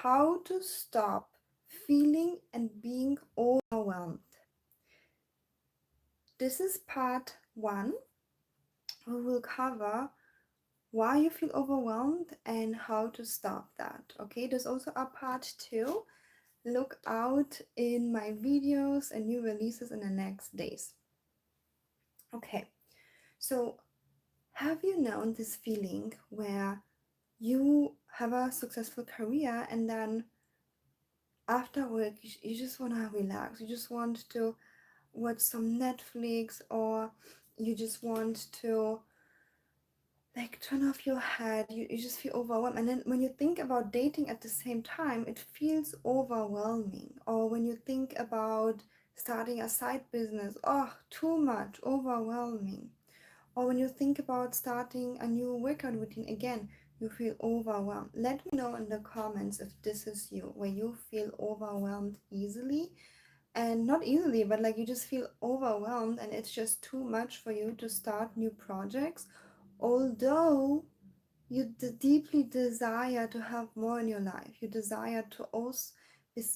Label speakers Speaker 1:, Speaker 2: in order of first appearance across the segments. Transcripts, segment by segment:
Speaker 1: how to stop feeling and being overwhelmed. This is part one. We will cover why you feel overwhelmed and how to stop that. Okay, there's also a part two. Look out in my videos and new releases in the next days. Okay, so have you known this feeling where you have a successful career and then after work you just want to relax, you just want to watch some Netflix, or you just want to like turn off your head, you just feel overwhelmed, and then when you think about dating at the same time it feels overwhelming, or when you think about starting a side business, oh, too much, overwhelming, or when you think about starting a new workout routine again, you feel overwhelmed. Let me know in the comments if this is you, where you feel overwhelmed easily, and not easily, but like you just feel overwhelmed and it's just too much for you to start new projects, although you deeply desire to have more in your life. You desire to also,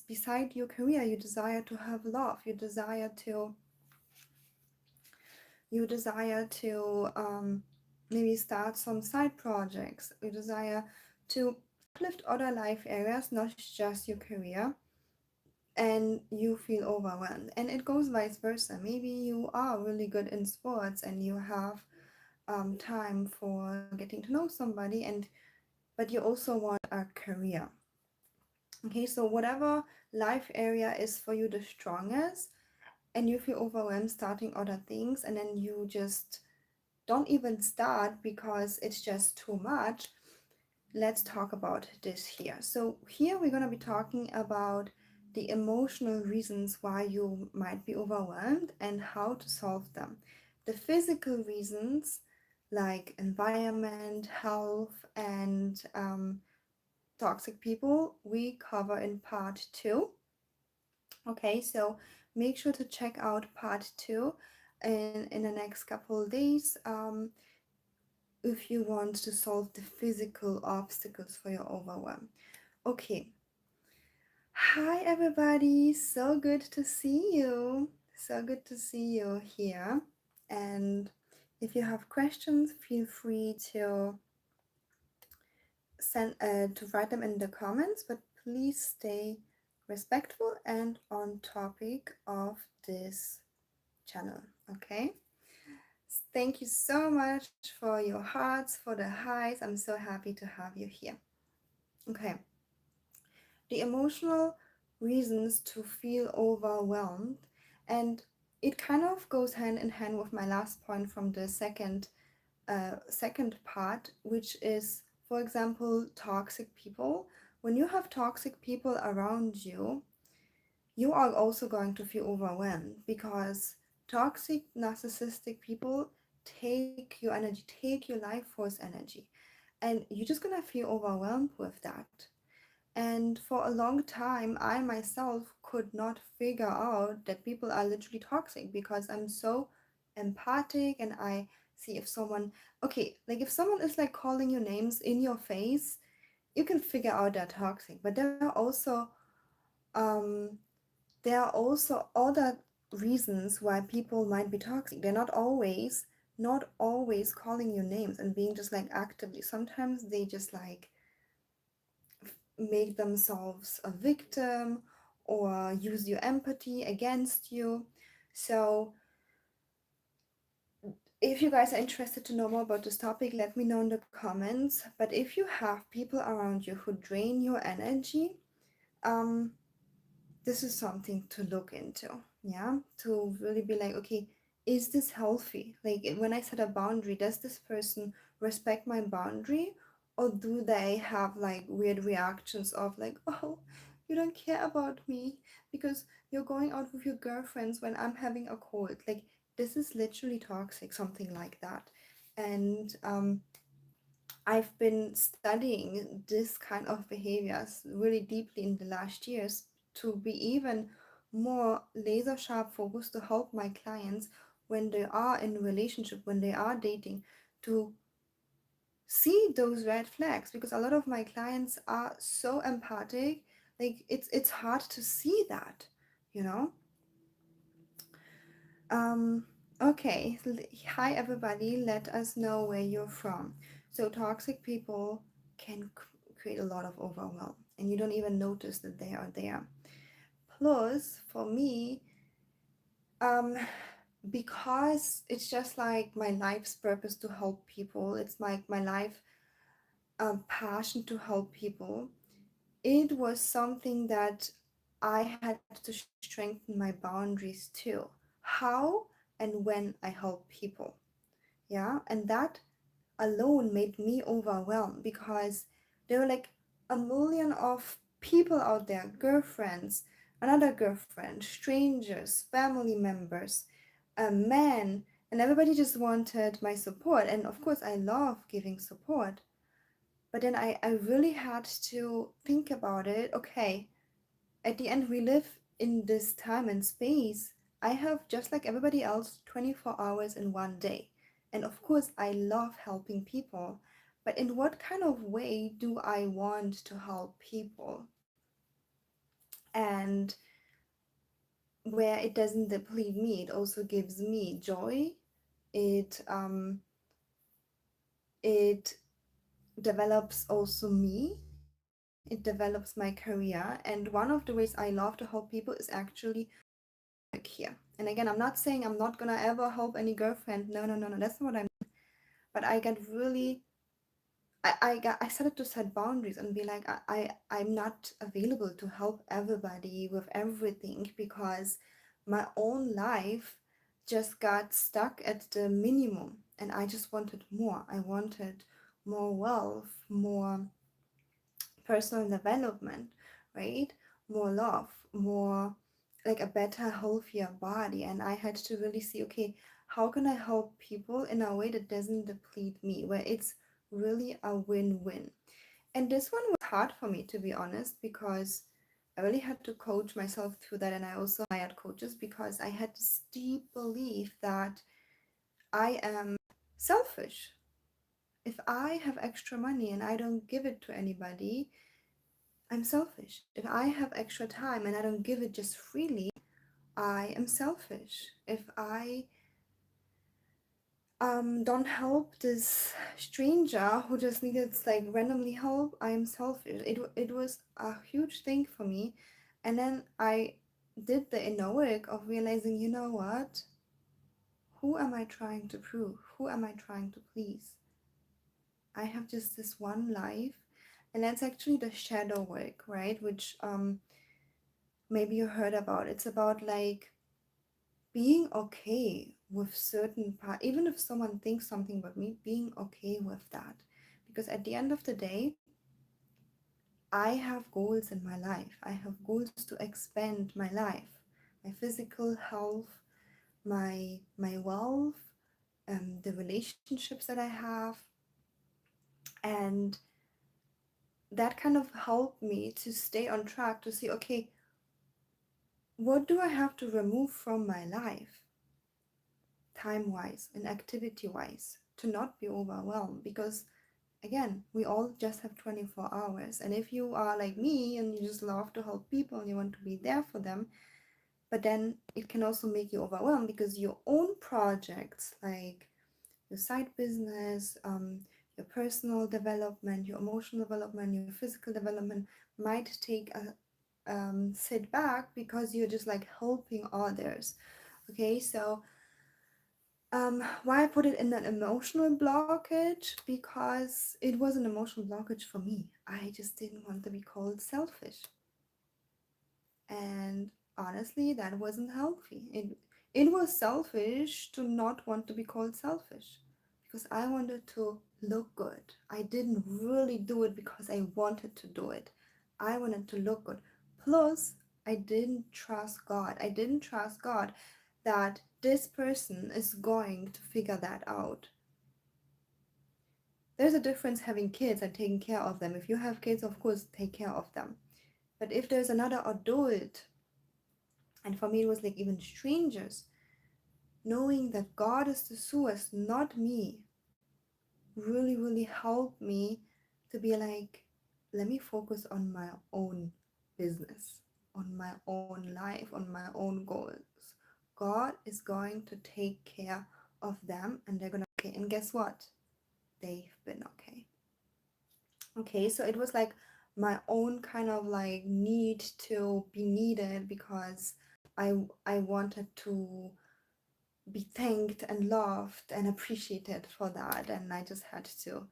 Speaker 1: beside your career, you desire to have love, you desire to maybe start some side projects, you desire to uplift other life areas, not just your career, and you feel overwhelmed. And it goes vice versa. Maybe you are really good in sports and you have time for getting to know somebody, and but you also want a career. Okay, so whatever life area is for you the strongest, and you feel overwhelmed starting other things, and then you just don't even start because it's just too much. Let's talk about this here. So here we're going to be talking about the emotional reasons why you might be overwhelmed and how to solve them. The physical reasons, like environment, health, and toxic people, we cover in part two. Okay, so make sure to check out part two in the next couple of days. If you want to solve the physical obstacles for your overwhelm. Okay. Hi, everybody. So good to see you. So good to see you here. And if you have questions, feel free to write them in the comments, but please stay respectful and on topic of this channel. Okay. Thank you so much for your hearts, for the highs. I'm so happy to have you here. Okay. The emotional reasons to feel overwhelmed, and it kind of goes hand in hand with my last point from the second part, which is, for example, toxic people. When you have toxic people around you, you are also going to feel overwhelmed, because toxic narcissistic people take your energy, take your life force energy, and you're just gonna feel overwhelmed with that. And for a long time, I myself could not figure out that people are literally toxic, because I'm so empathic and I see if someone, okay, like if someone is like calling your names in your face, you can figure out they're toxic. But um, there are also other reasons why people might be toxic. They're not always calling you names and being just like actively. Sometimes they just like make themselves a victim or use your empathy against you. So if you guys are interested to know more about this topic, let me know in the comments. But if you have people around you who drain your energy, um this is something to look into. Yeah, to really be like, okay, is this healthy? Like when I set a boundary, does this person respect my boundary, or do they have like weird reactions of like, oh, you don't care about me because you're going out with your girlfriends when I'm having a cold? Like this is literally toxic, something like that. And I've been studying this kind of behaviors really deeply in the last years to be even more laser sharp focused to help my clients when they are in a relationship, when they are dating, to see those red flags, because a lot of my clients are so empathic, like it's hard to see that, you know. um okay, hi everybody, let us know where you're from. So toxic people can create a lot of overwhelm and you don't even notice that they are there. Plus for me, um because it's just like my life's purpose to help people, it's like my life passion to help people. It was something that I had to strengthen my boundaries too. How and when I help people. Yeah. And that alone made me overwhelmed because there were like a million of people out there, girlfriends, another girlfriend, strangers, family members, a man, and everybody just wanted my support. And of course, I love giving support. But then I really had to think about it. Okay, at the end, we live in this time and space. I have, just like everybody else, 24 hours in one day. And of course, I love helping people. But in what kind of way do I want to help people? And where it doesn't deplete me, it also gives me joy. It develops also me. It develops my career. And one of the ways I love to help people is actually work here. And again, I'm not saying I'm not gonna ever help any girlfriend. No, no, no, no. That's not what I'm. But I got really. I started to set boundaries and be like, I'm not available to help everybody with everything because my own life just got stuck at the minimum and I just wanted more. I wanted more wealth, more personal development, right? More love, more like a better, healthier body. And I had to really see, okay, how can I help people in a way that doesn't deplete me, where it's really a win-win. And this one was hard for me, to be honest, because I really had to coach myself through that. And I also hired coaches because I had this deep belief that I am selfish. If I have extra money and I don't give it to anybody, I'm selfish. If I have extra time and I don't give it just freely, I am selfish. If I don't help this stranger who just needed like randomly help, I am selfish. It was a huge thing for me. And then I did the inner work of realizing, you know what? Who am I trying to prove? Who am I trying to please? I have just this one life. And that's actually the shadow work, right? Which maybe you heard about. It's about like being okay with certain part, even if someone thinks something about me, being okay with that. Because at the end of the day, I have goals in my life. I have goals to expand my life, my physical health, my wealth, the relationships that I have, and that kind of helped me to stay on track to see, okay, what do I have to remove from my life, time wise and activity wise, to not be overwhelmed? Because again, we all just have 24 hours. And if you are like me and you just love to help people and you want to be there for them, but then it can also make you overwhelmed because your own projects, like your side business, your personal development, your emotional development, your physical development, might take a sit back because you're just like helping others. Okay, so why I put it in an emotional blockage? Because it was an emotional blockage for me. I just didn't want to be called selfish. And honestly, that wasn't healthy. It was selfish to not want to be called selfish because I wanted to look good. I didn't really do it because I wanted to do it. I wanted to look good. Plus, I didn't trust God. I didn't trust God that this person is going to figure that out. There's a difference having kids and taking care of them. If you have kids, of course, take care of them. But if there's another adult, and for me, it was like even strangers, knowing that God is the source, not me, really, really helped me to be like, let me focus on my own business, on my own life, on my own goals. God is going to take care of them and they're gonna be okay. And guess what? They've been okay. Okay, so it was like my own kind of like need to be needed because I wanted to be thanked and loved and appreciated for that, and I just had to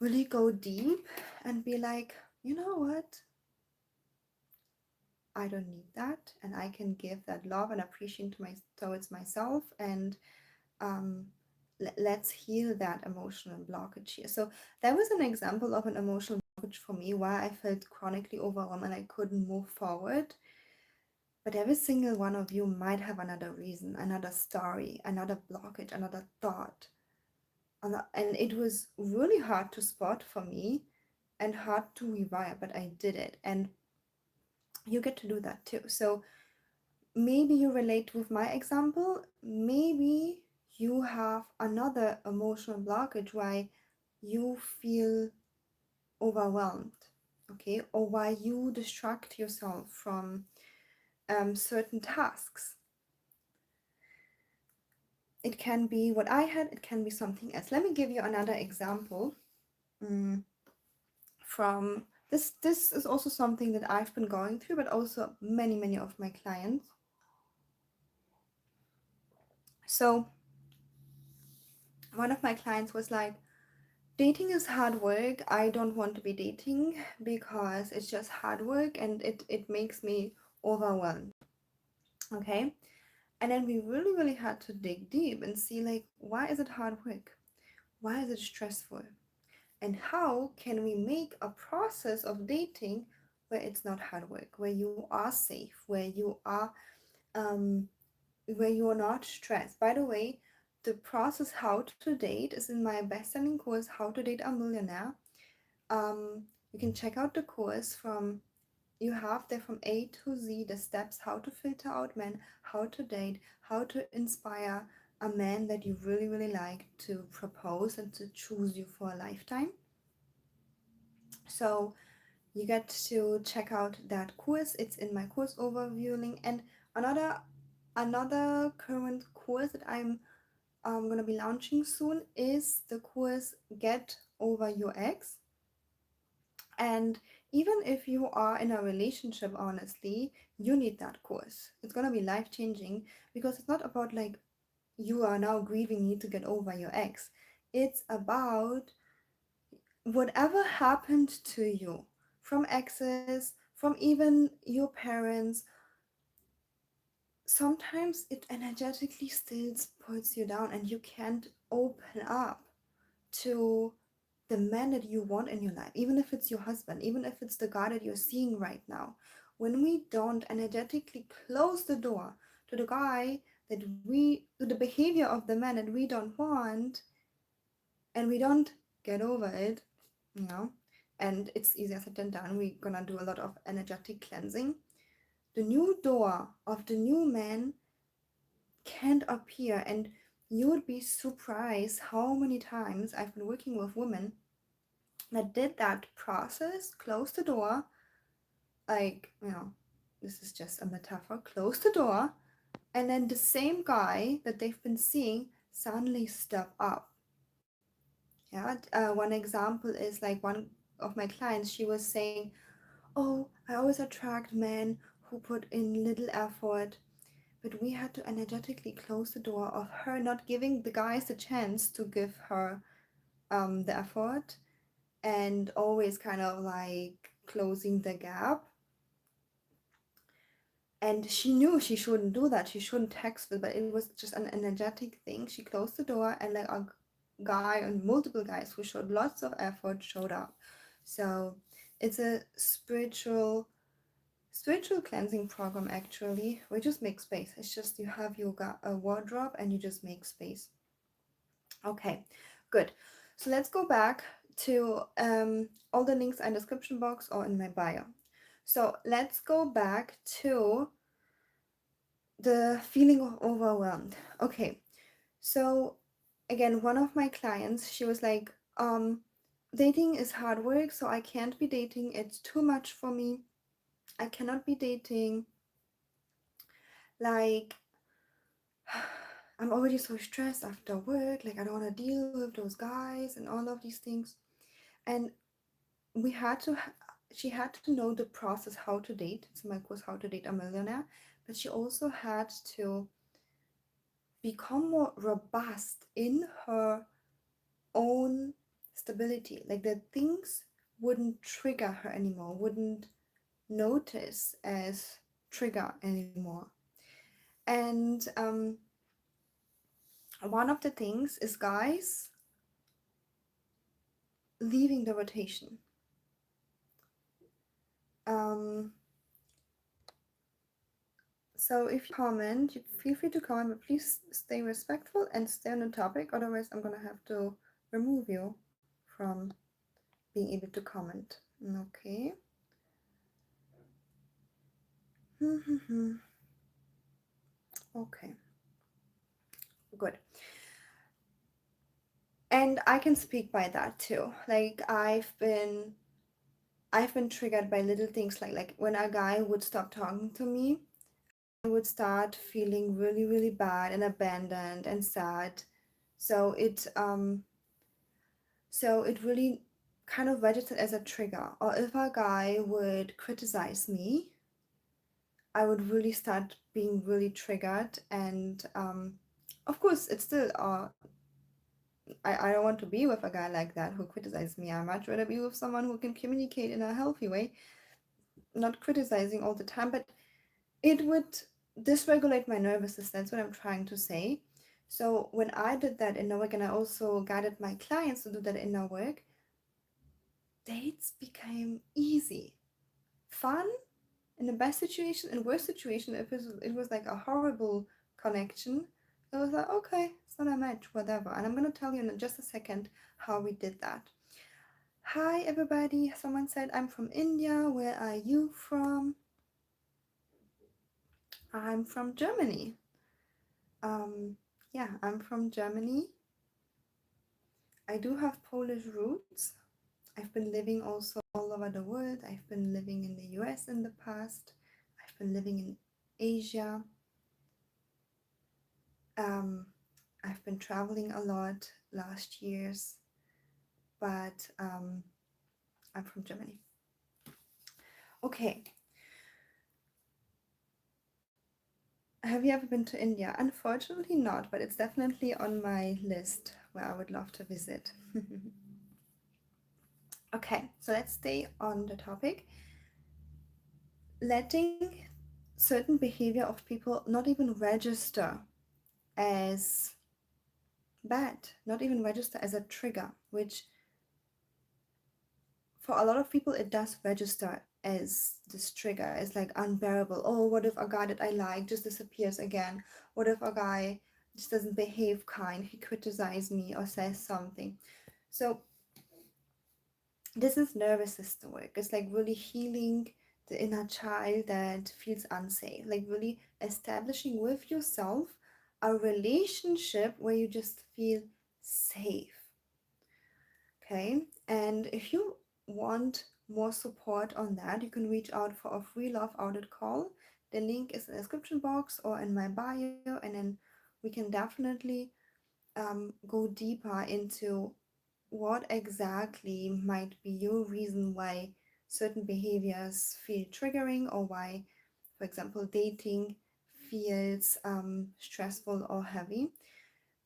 Speaker 1: really go deep and be like, you know what, I don't need that, and I can give that love and appreciation to my towards myself, and um let's heal that emotional blockage here. So that was an example of an emotional blockage for me why I felt chronically overwhelmed and I couldn't move forward. But every single one of you might have another reason, another story, another blockage, another thought. And it was really hard to spot for me and hard to rewire, but I did it. And you get to do that too. So maybe you relate with my example. Maybe you have another emotional blockage why you feel overwhelmed, okay, or why you distract yourself from certain tasks. It can be what I had, it can be something else. Let me give you another example. Mm, from this is also something that I've been going through, but also many of my clients. So one of my clients was like, dating is hard work. I don't want to be dating because it's just hard work and it makes me overwhelmed. Okay. And then we really had to dig deep and see like, why is it hard work? Why is it stressful? And how can we make a process of dating where it's not hard work, where you are safe, um, where you are not stressed. By the way, the process how to date is in my best-selling course, How to Date a Millionaire. You can check out the course from you have there from A to Z the steps how to filter out men, how to date, how to inspire a man that you really like to propose and to choose you for a lifetime. So you get to check out that course. It's in my course overview link. And another current course that I'm gonna be launching soon is the course Get Over Your Ex. And even if you are in a relationship, honestly, you need that course. It's gonna be life changing because it's not about like you are now grieving, need to get over your ex. It's about whatever happened to you from exes, from even your parents. Sometimes it energetically still puts you down and you can't open up to the man that you want in your life, even if it's your husband, even if it's the guy that you're seeing right now. When we don't energetically close the door to the guy to the behavior of the man that we don't want, and we don't get over it, you know, and it's easier said than done. We're gonna do a lot of energetic cleansing. The new door of the new man can't appear, and you would be surprised how many times I've been working with women that did that process, close the door, like, this is just a metaphor, close the door, and then the same guy that they've been seeing suddenly step up. Yeah, one example is like one of my clients, she was saying, oh, I always attract men who put in little effort, but we had to energetically close the door of her not giving the guys the chance to give her the effort, and always kind of like closing the gap. And she knew she shouldn't do that. She shouldn't text it, but it was just an energetic thing. She closed the door, and like a guy and multiple guys who showed lots of effort showed up. So it's a spiritual cleansing program. Actually, we just make space. It's just you have your a wardrobe and you just make space. Okay, good. So let's go back to all the links in the description box or in my bio. So let's go back to the feeling of overwhelmed. Okay, so again, one of my clients, she was like, dating is hard work, so I can't be dating. It's too much for me. I cannot be dating. Like, I'm already so stressed after work. Like, I don't want to deal with those guys and all of these things. And we had to, she had to know the process how to date. It's my course, How to Date a Millionaire. But she also had to become more robust in her own stability. Like, that things wouldn't trigger her anymore, wouldn't notice as trigger anymore. And one of the things is guys leaving the rotation. Um, so if you comment, you feel free to comment, but please stay respectful and stay on the topic. Otherwise, I'm gonna have to remove you from being able to comment. Okay. Okay. Good. And I can speak by that too. Like I've been triggered by little things like when a guy would stop talking to me, I would start feeling really, really bad and abandoned and sad. So it really kind of registered as a trigger. Or if a guy would criticize me, I would really start being really triggered. And of course, it's still I don't want to be with a guy like that who criticizes me. I much rather be with someone who can communicate in a healthy way, not criticizing all the time. But it would dysregulate my nervous system. That's what I'm trying to say. So when I did that inner work, and I also guided my clients to do that inner work, dates became easy, fun in the best situation and worst situation. If it was like a horrible connection, it was like, okay, it's not a match, whatever. And I'm gonna tell you in just a second how we did that. Hi everybody. Someone said I'm from India. Where are you from? I'm from Germany. Yeah, I'm from Germany. I do have Polish roots. I've been living also all over the world. I've been living in the US in the past. I've been living in Asia. Um, I've been traveling a lot last years, but I'm from Germany. Okay. Have you ever been to India? Unfortunately, not, but it's definitely on my list where I would love to visit. Okay, so let's stay on the topic. Letting certain behavior of people not even register as bad, not even register as a trigger, which for a lot of people it does register as this trigger. It's like unbearable. Oh, what if a guy that I like just disappears again? What if a guy just doesn't behave kind, he criticizes me or says something? So this is nervous system work. It's like really healing the inner child that feels unsafe, like really establishing with yourself a relationship where you just feel safe. Okay, and if you want more support on that, you can reach out for a free love audit call. The link is in the description box or in my bio, and then we can definitely go deeper into what exactly might be your reason why certain behaviors feel triggering, or why, for example, dating feels stressful or heavy.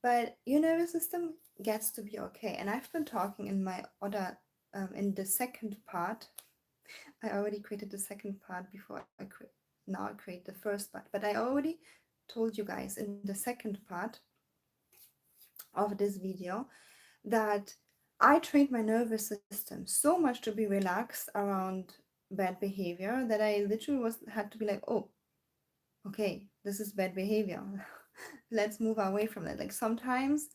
Speaker 1: But your nervous system gets to be okay. And I've been talking in my other, in the second part. I already created the second part before now I create the first part. But I already told you guys in the second part of this video that I trained my nervous system so much to be relaxed around bad behavior that I literally was had to be like, oh, okay, this is bad behavior. Let's move away from it. Like sometimes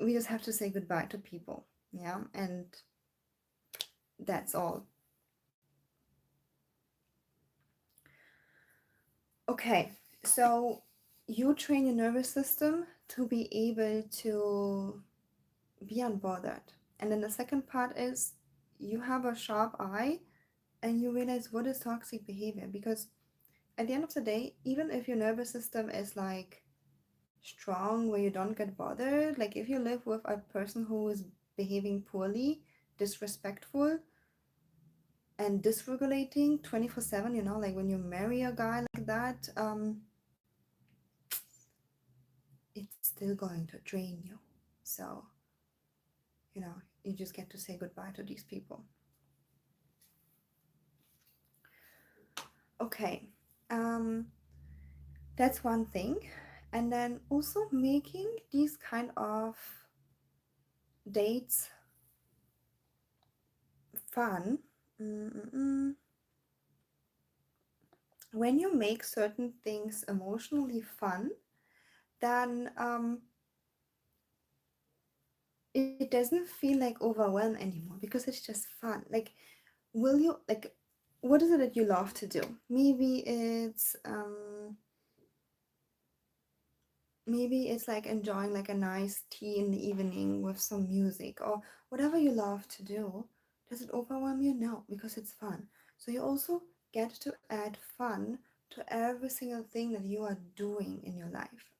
Speaker 1: we just have to say goodbye to people, yeah, and that's all. Okay, so you train your nervous system to be able to be unbothered. And then the second part is you have a sharp eye and you realize what is toxic behavior. Because at the end of the day, even if your nervous system is like strong where you don't get bothered, like if you live with a person who is behaving poorly, disrespectful, and dysregulating 24/7, like when you marry a guy like that, it's still going to drain you. So, you just get to say goodbye to these people. Okay, um, that's one thing. And then also making these kind of dates fun. Mm-mm-mm. When you make certain things emotionally fun, then it doesn't feel like overwhelm anymore because it's just fun. Like, will you like? What is it that you love to do? Maybe it's like enjoying like a nice tea in the evening with some music or whatever you love to do. Does it overwhelm you? No, because it's fun. So you also get to add fun to every single thing that you are doing in your life.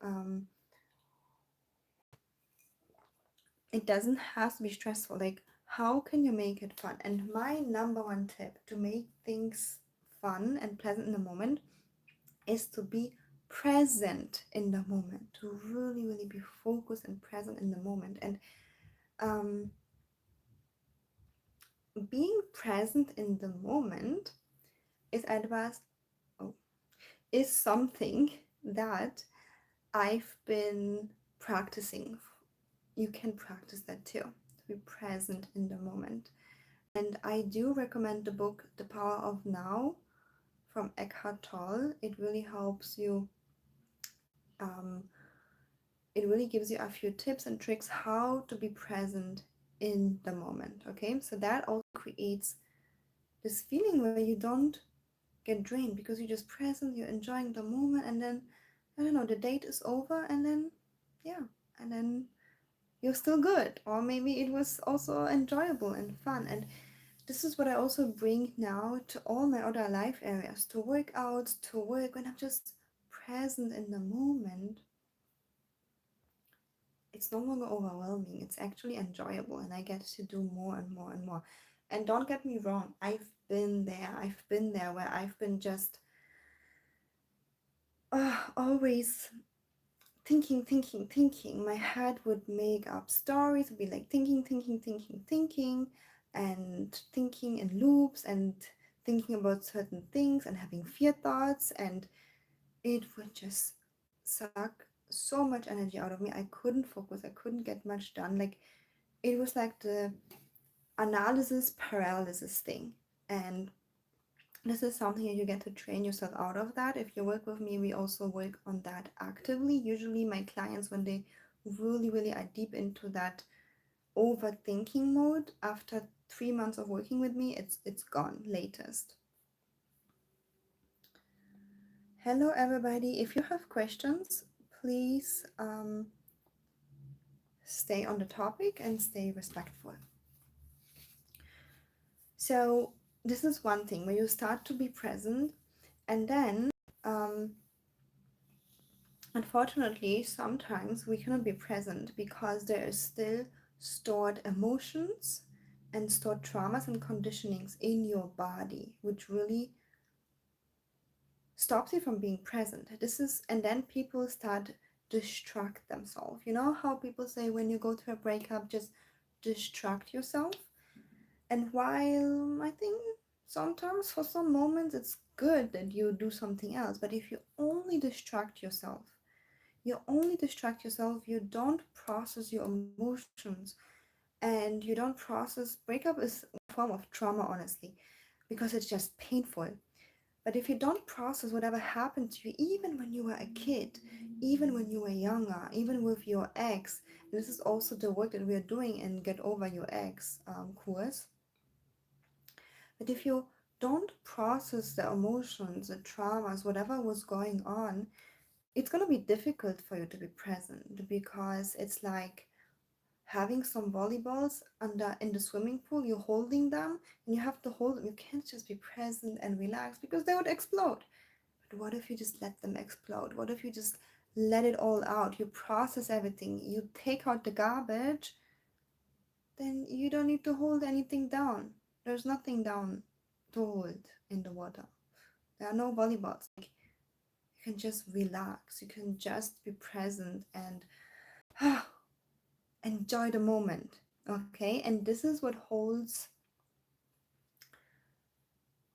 Speaker 1: It doesn't have to be stressful. Like, how can you make it fun? And my number one tip to make things fun and pleasant in the moment is to be present in the moment, to really, really be focused and present in the moment. And um, being present in the moment is advice, oh, is something that I've been practicing. You can practice that too, to be present in the moment. And I do recommend the book The Power of Now from Eckhart Tolle. It really helps you. Um, it really gives you a few tips and tricks how to be present in the moment. Okay, so that also creates this feeling where you don't get drained because you're just present, you're enjoying the moment, and then I don't know, the date is over, and then yeah, and then you're still good, or maybe it was also enjoyable and fun. And this is what I also bring now to all my other life areas, to work out, to work. When I'm just present in the moment, it's no longer overwhelming. It's actually enjoyable, and I get to do more and more and more. And don't get me wrong, I've been there. I've been there where I've been just always thinking. My head would make up stories, would be like thinking, and thinking in loops and thinking about certain things and having fear thoughts, and it would just suck so much energy out of me. I couldn't focus, I couldn't get much done. Like, it was like the analysis paralysis thing. And this is something that you get to train yourself out of that. If you work with me, we also work on that actively. Usually my clients, when they really, really are deep into that overthinking mode, after 3 months of working with me, it's gone latest. Hello everybody. If you have questions, please stay on the topic and stay respectful. So this is one thing where you start to be present, and then um, unfortunately, sometimes we cannot be present because there is still stored emotions and stored traumas and conditionings in your body, which really stops you from being present. And then people start distract themselves. You know how people say when you go through a breakup, just distract yourself? And while I think sometimes for some moments it's good that you do something else, but if you only distract yourself, you don't process your emotions, and you don't process. Breakup is a form of trauma, honestly, because it's just painful. But if you don't process whatever happened to you, even when you were a kid, even when you were younger, even with your ex, and this is also the work that we are doing in Get Over Your Ex course. But if you don't process the emotions, the traumas, whatever was going on, it's going to be difficult for you to be present because it's like having some volleyballs under in the swimming pool. You're holding them and you have to hold them. You can't just be present and relax because they would explode. But what if you just let them explode? What if you just let it all out? You process everything, you take out the garbage, then you don't need to hold anything down. There's nothing down to hold in the water. There are no volleyballs. Like, you can just relax, you can just be present and enjoy the moment. Okay, and this is what holds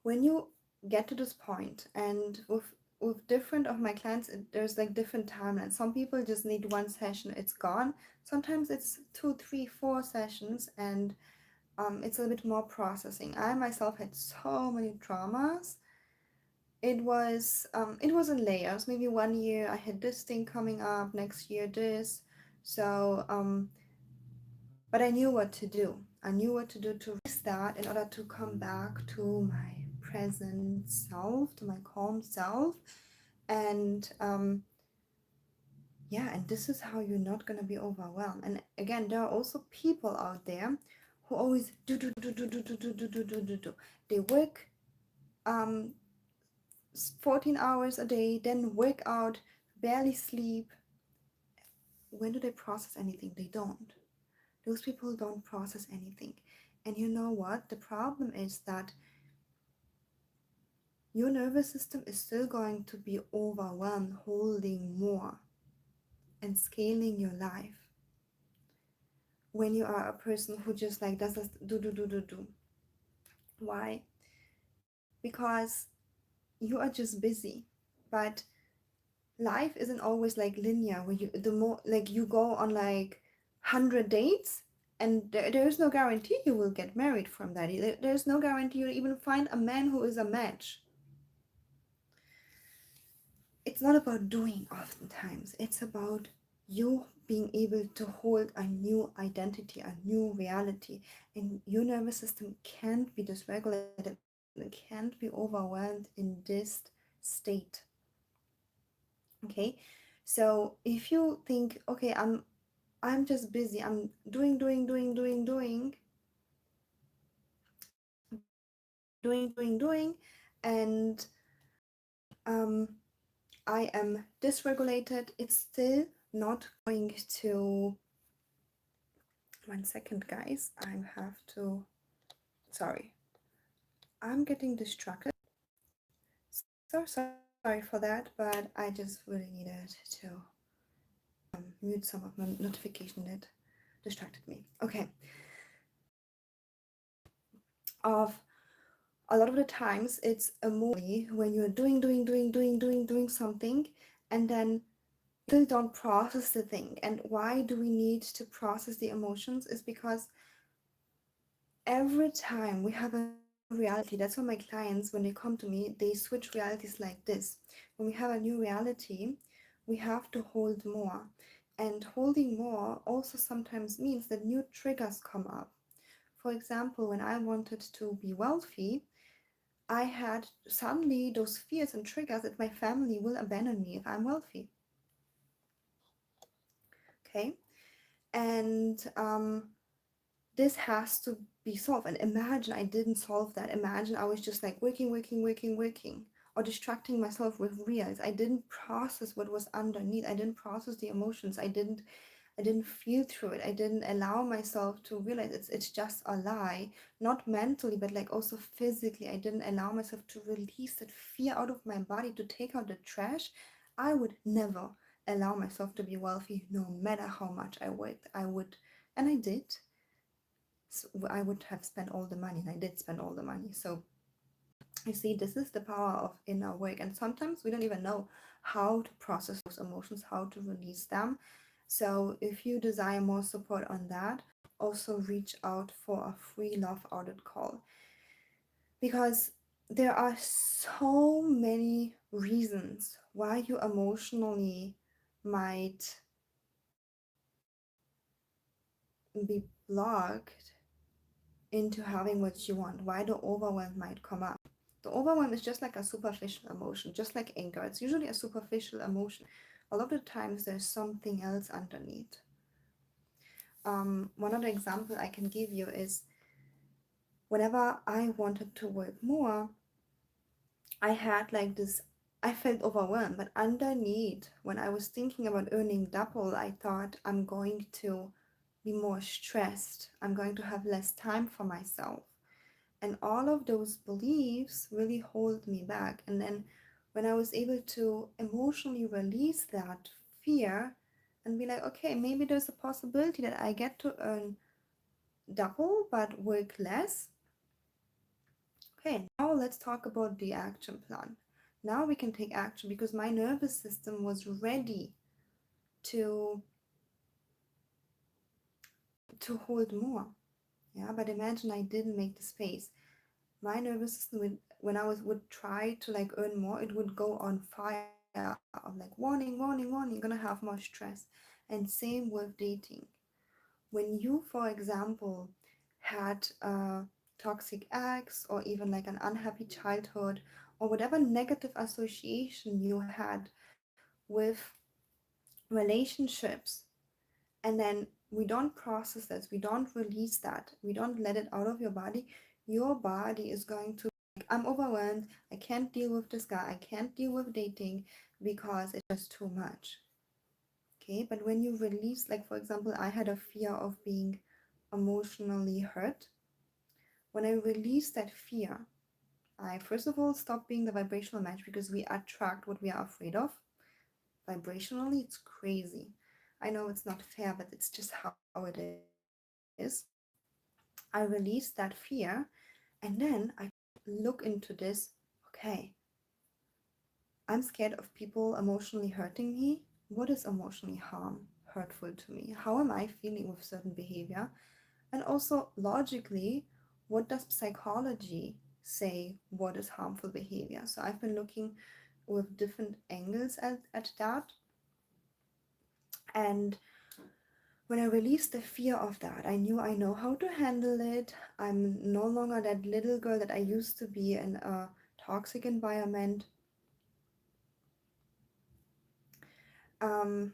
Speaker 1: when you get to this point. And with different of my clients, there's like different timelines. Some people just need one session, it's gone. Sometimes it's two, three, four sessions, and it's a little bit more processing. I myself had so many traumas. It was in layers. Maybe one year I had this thing coming up, next year this. So but I knew what to do. I knew what to do to restart in order to come back to my present self, to my calm self. And yeah, and this is how you're not gonna be overwhelmed. And again, there are also people out there who always do. They work um 14 hours a day, then work out, barely sleep. When do they process anything? They don't. Those people don't process anything. And you know what? The problem is that your nervous system is still going to be overwhelmed, holding more and scaling your life when you are a person who just like does this do. Why? Because you are just busy. But life isn't always like linear where you the more like you go on like 100 dates, and there is no guarantee you will get married from that. There's no guarantee you'll even find a man who is a match. It's not about doing oftentimes, it's about you being able to hold a new identity, a new reality. And your nervous system can't be dysregulated, it can't be overwhelmed in this state. Okay, so if you think, okay, I'm just busy, I'm doing, and um I am dysregulated, it's still not going to. 1 second, guys. I have to. Sorry. I'm getting distracted. So sorry for that, but I just really needed to mute some of my notification that distracted me. Okay. Of a lot of the times, it's a movie when you're doing something, and then still don't process the thing. And why do we need to process the emotions? Is because every time we have a new reality, that's why my clients, when they come to me, they switch realities like this. When we have a new reality, we have to hold more. And holding more also sometimes means that new triggers come up. For example, when I wanted to be wealthy, I had suddenly those fears and triggers that my family will abandon me if I'm wealthy. Okay? And this has to be solved. And imagine I didn't solve that. Imagine I was just like working, or distracting myself with reels. I didn't process what was underneath. I didn't process the emotions. I didn't feel through it. I didn't allow myself to realize it's just a lie, not mentally, but like also physically. I didn't allow myself to release that fear out of my body, to take out the trash. I would never allow myself to be wealthy, no matter how much I worked. I would, and I did. So I would have spent all the money, and I did spend all the money. So you see, this is the power of inner work, and sometimes we don't even know how to process those emotions, how to release them. So if you desire more support on that, also reach out for a free love audit call, because there are so many reasons why you emotionally might be blocked into having what you want, why the overwhelm might come up. The overwhelm is just like a superficial emotion, just like anger. It's usually a superficial emotion. A lot of times there's something else underneath. One other example I can give you is whenever I wanted to work more, I had like this, I felt overwhelmed, but underneath, when I was thinking about earning double, I thought I'm going to be more stressed, I'm going to have less time for myself. And all of those beliefs really hold me back. And then when I was able to emotionally release that fear and be like, okay, maybe there's a possibility that I get to earn double but work less. Okay, now let's talk about the action plan. Now we can take action because my nervous system was ready to hold more. Yeah, but imagine I didn't make the space. My nervous system would, when I was would try to like earn more, it would go on fire of like warning, you're gonna have more stress. And same with dating. When you, for example, had a toxic ex or even like an unhappy childhood or whatever negative association you had with relationships, and then we don't process this, we don't release that, we don't let it out of your body is going to like, I'm overwhelmed, I can't deal with this guy, I can't deal with dating because it's just too much. Okay, but when you release, like for example, I had a fear of being emotionally hurt. When I release that fear, I first of all stop being the vibrational match because we attract what we are afraid of. Vibrationally, it's crazy. I know it's not fair, but it's just how it is. I release that fear and then I look into this. Okay, I'm scared of people emotionally hurting me. What is emotionally hurtful to me? How am I feeling with certain behavior? And also, logically, what does psychology say what is harmful behavior? So I've been looking with different angles at that. And when I released the fear of that, I knew I know how to handle it. I'm no longer that little girl that I used to be in a toxic environment. Um,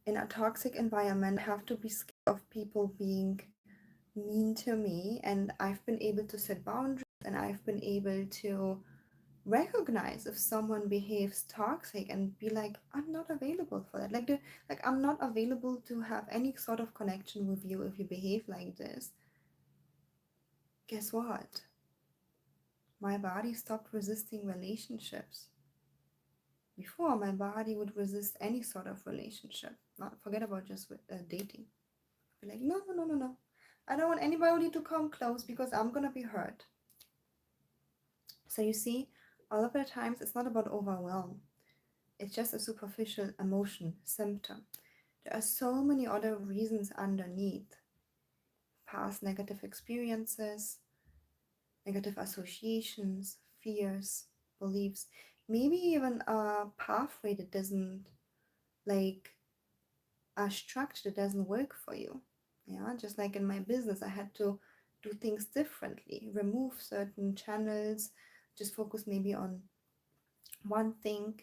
Speaker 1: in a toxic environment, I have to be scared of people being mean to me, and I've been able to set boundaries and I've been able to recognize if someone behaves toxic and be like, I'm not available for that. Like I'm not available to have any sort of connection with you if you behave like this. Guess what? My body stopped resisting relationships. Before, my body would resist any sort of relationship. Not forget about just dating. Be like, no, no, no, no, no. I don't want anybody to come close because I'm gonna be hurt. So you see, all of the times it's not about overwhelm. It's just a superficial emotion symptom. There are so many other reasons underneath. Past negative experiences, negative associations, fears, beliefs, maybe even a pathway that doesn't like a structure that doesn't work for you. Yeah, just like in my business, I had to do things differently, remove certain channels, just focus maybe on one thing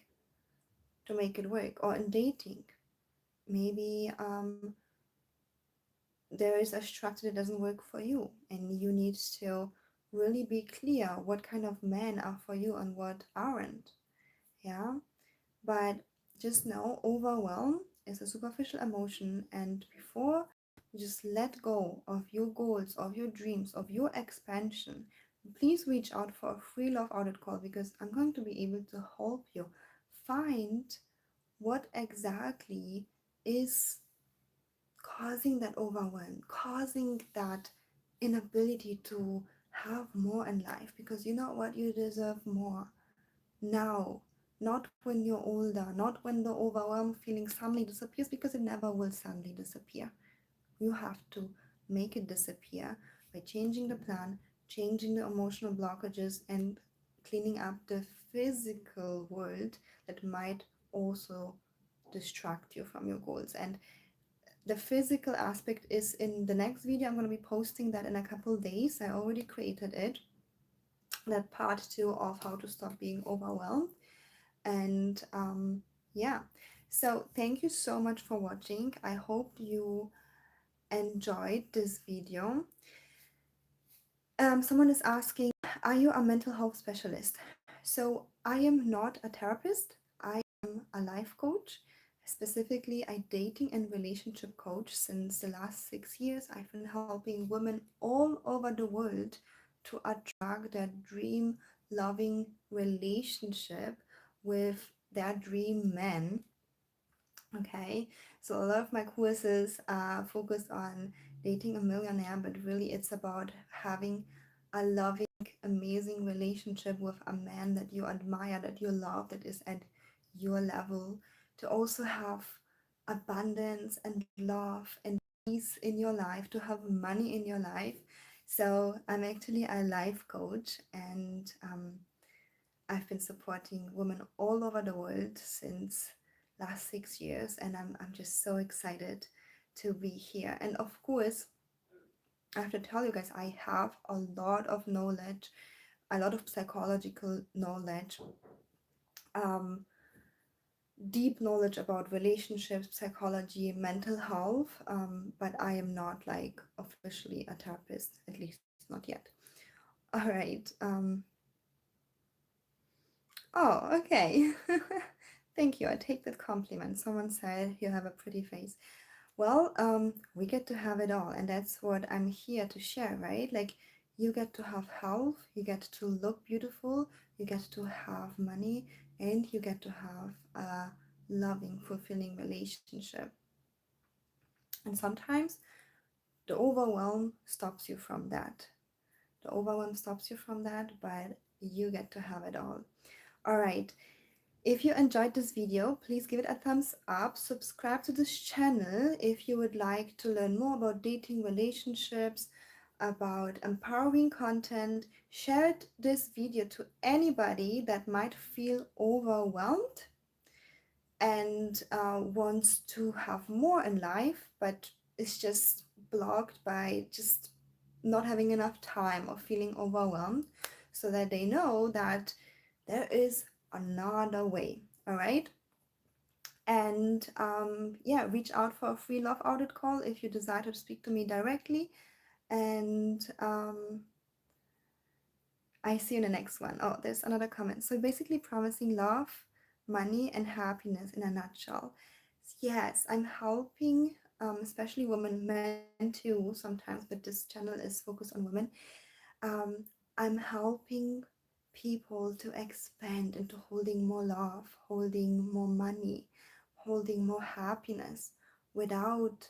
Speaker 1: to make it work. Or in dating, maybe there is a structure that doesn't work for you, and you need to really be clear what kind of men are for you and what aren't. Yeah, but just know overwhelm is a superficial emotion, and before you just let go of your goals, of your dreams, of your expansion, please reach out for a free love audit call because I'm going to be able to help you find what exactly is causing that overwhelm, causing that inability to have more in life. Because you know what? You deserve more now, not when you're older, not when the overwhelm feeling suddenly disappears, because it never will suddenly disappear. You have to make it disappear by changing the plan, changing the emotional blockages, and cleaning up the physical world that might also distract you from your goals. And the physical aspect is in the next video. I'm going to be posting that in a couple days. I already created it. that part two of how to stop being overwhelmed. And yeah, so thank you so much for watching. I hope you enjoyed this video. Someone is asking, are you a mental health specialist? So I am not a therapist. I am a life coach, specifically a dating and relationship coach. Since the last 6 years, I've been helping women all over the world to attract their dream loving relationship with their dream man. Okay, so a lot of my courses are focused on dating a millionaire, but really it's about having a loving, amazing relationship with a man that you admire, that you love, that is at your level, to also have abundance and love and peace in your life, to have money in your life. So I'm actually a life coach, and I've been supporting women all over the world since last 6 years, and I'm just so excited to be here. And of course, I have to tell you guys, I have a lot of knowledge, a lot of psychological knowledge, um, deep knowledge about relationships, psychology, mental health, but I am not like officially a therapist, at least not yet. All right. Oh, okay. Thank you. I take that compliment. Someone said you have a pretty face. Well, we get to have it all, and that's what I'm here to share, right? Like, you get to have health, you get to look beautiful, you get to have money, and you get to have a loving, fulfilling relationship. And sometimes the overwhelm stops you from that. The overwhelm stops you from that, but you get to have it all. All right. If you enjoyed this video, please give it a thumbs up. Subscribe to this channel if you would like to learn more about dating, relationships, about empowering content. Share this video to anybody that might feel overwhelmed and wants to have more in life, but is just blocked by just not having enough time or feeling overwhelmed, so that they know that there is another way. All right. And yeah, reach out for a free love audit call if you desire to speak to me directly. And I see you in the next one. Oh, there's another comment. So basically promising love, money, and happiness in a nutshell. Yes, I'm helping especially women, men too sometimes, but this channel is focused on women. um, I'm helping people to expand into holding more love, holding more money, holding more happiness without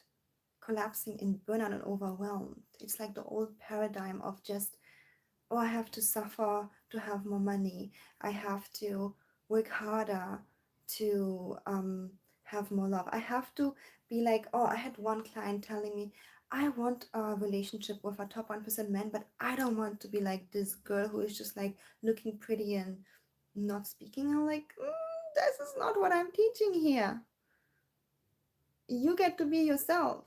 Speaker 1: collapsing in burnout and overwhelmed. It's like the old paradigm of just, oh, I have to suffer to have more money. I have to work harder to have more love. I have to be like, oh, I had one client telling me, I want a relationship with a top 1% man, but I don't want to be like this girl who is just like looking pretty and not speaking. I'm like, this is not what I'm teaching here. You get to be yourself.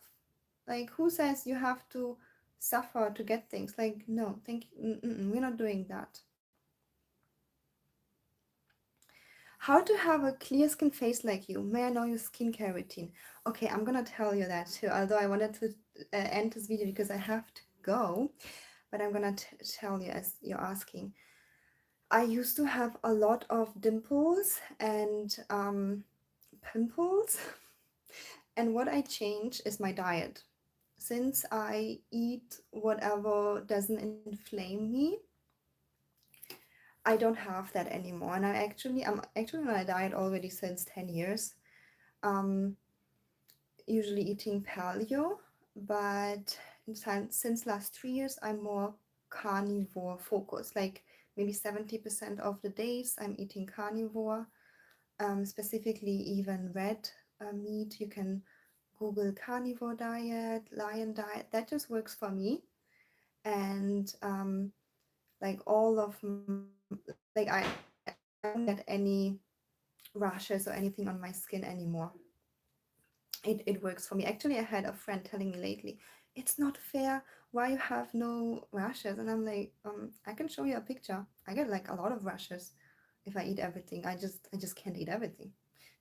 Speaker 1: Like, who says you have to suffer to get things? Like, no, thank you. We're not doing that. How to have a clear skin face like you? May I know your skincare routine? Okay, I'm gonna tell you that too. Although I wanted to end this video because I have to go, but I'm gonna tell you as you're asking. I used to have a lot of dimples and pimples, and what I changed is my diet. Since I eat whatever doesn't inflame me, I don't have that anymore. And I'm actually on a diet already since 10 years. Um, Usually eating paleo, but since last 3 years, I'm more carnivore focused. Like maybe 70% of the days I'm eating carnivore, specifically even red meat. You can Google carnivore diet, lion diet. That just works for me. And like all of like I don't get any rashes or anything on my skin anymore. It works for me. Actually, I had a friend telling me lately, it's not fair why you have no rashes. And I'm like, I can show you a picture. I get like a lot of rashes if I eat everything. I just can't eat everything.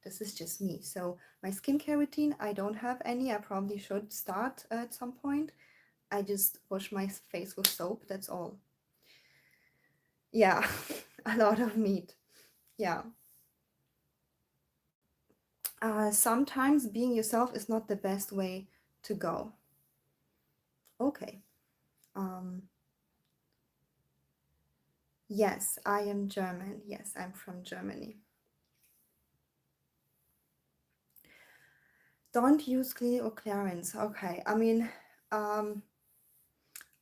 Speaker 1: This is just me. So my skincare routine, I don't have any. I probably should start at some point. I just wash my face with soap. That's all. Yeah, a lot of meat. Yeah. Sometimes being yourself is not the best way to go. Okay. Um, yes, I am German. Yes, I'm from Germany. Don't use clear or clearance. Okay. I mean, um,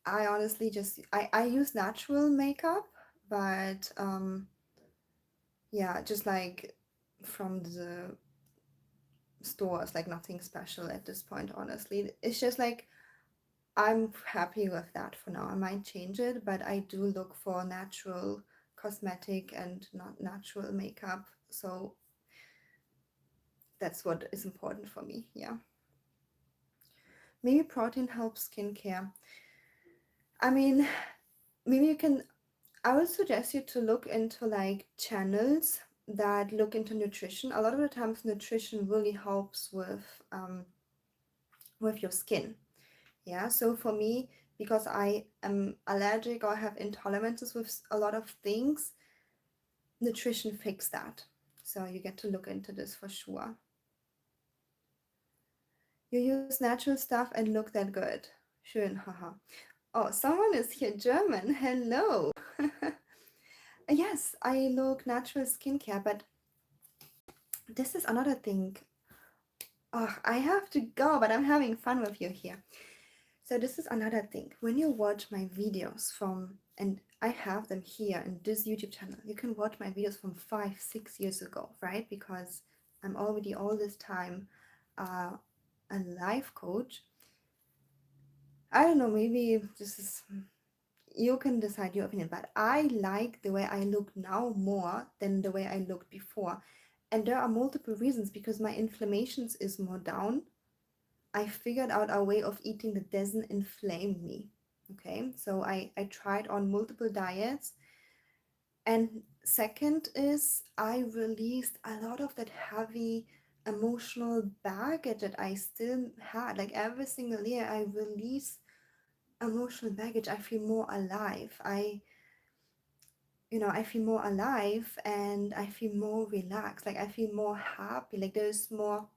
Speaker 1: I honestly just I use natural makeup, but yeah, just like from the stores, like nothing special at this point, honestly. It's just like I'm happy with that for now. I might change it, but I do look for natural cosmetic and not natural makeup. So that's what is important for me. Yeah. Maybe protein helps skincare. I mean, maybe you can, I would suggest you to look into like channels that look into nutrition. A lot of the times nutrition really helps with your skin. Yeah, so for me, because I am allergic or have intolerances with a lot of things, nutrition fix that. So you get to look into this for sure. You use natural stuff and look that good. Schön, haha. Oh, someone is here German. Hello. Yes, I look natural skincare, but this is another thing. Oh, I have to go, but I'm having fun with you here. So this is another thing. When you watch my videos from, and I have them here in this YouTube channel, you can watch my videos from 5, 6 years ago, right? Because I'm already all this time uh, a life coach. I don't know, maybe this is, you can decide your opinion, but I like the way I look now more than the way I looked before. And there are multiple reasons because my inflammations is more down. I figured out a way of eating that doesn't inflame me. Okay, so I tried on multiple diets. And second is I released a lot of that heavy emotional baggage that I still had. Like every single year, I release emotional baggage. I feel more alive. I feel more alive and I feel more relaxed. Like I feel more happy. Like there is more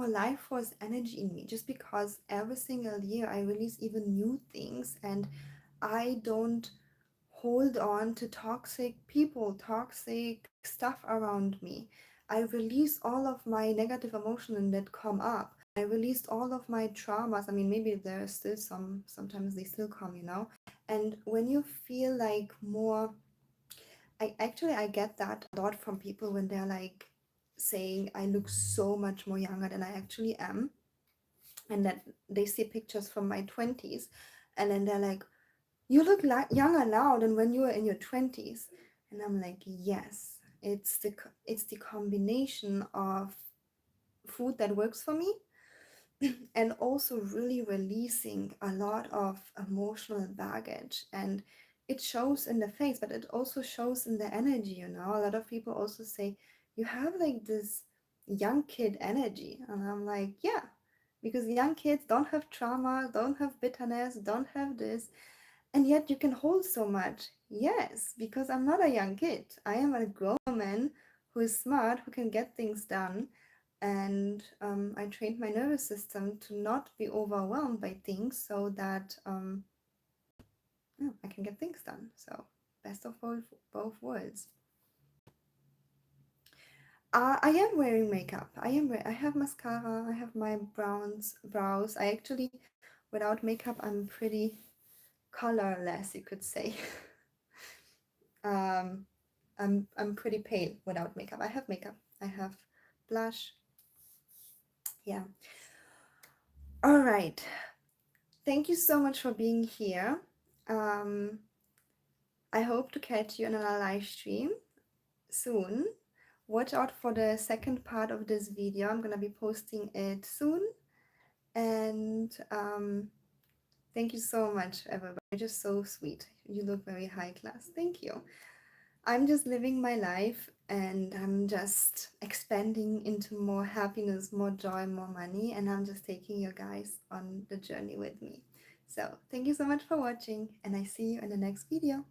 Speaker 1: life force energy in me just because every single year I release even new things and I don't hold on to toxic people, toxic stuff around me. I release all of my negative emotions that come up. I released all of my traumas. I mean, maybe there are still sometimes they still come. And when you feel like more, I get that a lot from people when they're like saying I look so much more younger than I actually am, and that they see pictures from my 20s, and then they're like, you look like younger now than when you were in your 20s. And I'm like, yes, it's the combination of food that works for me and also really releasing a lot of emotional baggage. And it shows in the face, but it also shows in the energy. A lot of people also say you have like this young kid energy, and I'm like, yeah, because young kids don't have trauma, don't have bitterness, don't have this, and yet you can hold so much. Yes, because I'm not a young kid. I am a grown woman who is smart, who can get things done. And I trained my nervous system to not be overwhelmed by things so that yeah, I can get things done. So, best of both worlds. I am wearing makeup. I have mascara. I have my brows. I actually, without makeup, I'm pretty colorless, you could say. um, I'm pretty pale without makeup. I have makeup. I have blush. Yeah. All right. Thank you so much for being here. Um, I hope to catch you in a live stream soon. Watch out for the second part of this video. I'm gonna be posting it soon. And thank you so much, everybody. You're just so sweet. You look very high class. Thank you. I'm just living my life and I'm just expanding into more happiness, more joy, more money, and I'm just taking you guys on the journey with me. So, thank you so much for watching, and I see you in the next video.